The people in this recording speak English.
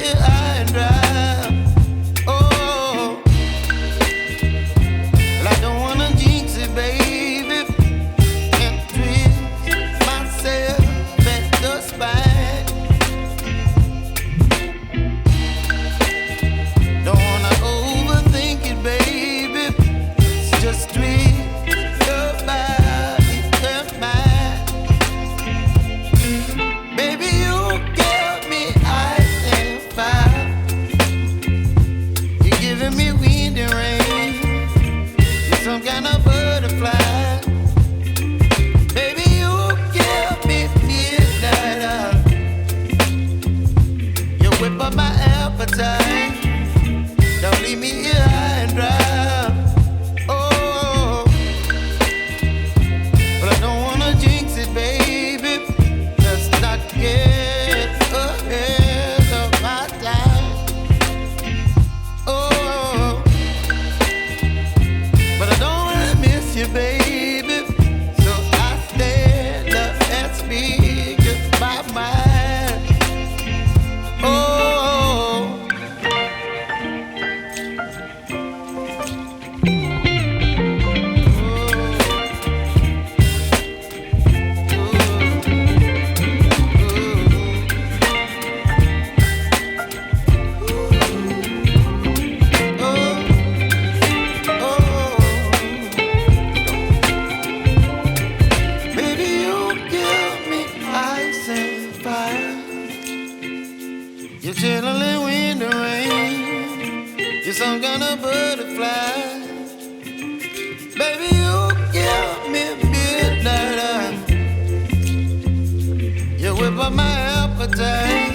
here high and dry. Oh, well, I don't wanna jinx it, baby, and twist myself at the spine. Don't wanna overthink it, baby. It's just twist your body and mine. Baby, you give me ice and fire. You're giving me wind and rain. You're some kind of butterfly. Baby, you give me midnight. You whip up my appetite. Don't leave me here high and dry. Oh, but I don't wanna jinx it, baby. Let's not get ahead of my time. Oh, but I don't wanna miss you, baby. So I stand up and speak my mind. Oh. Baby, you give me ice and fire. You're chilling wind and rain. You're some kind of butterfly. Baby, you give me midnight. You whip up my appetite.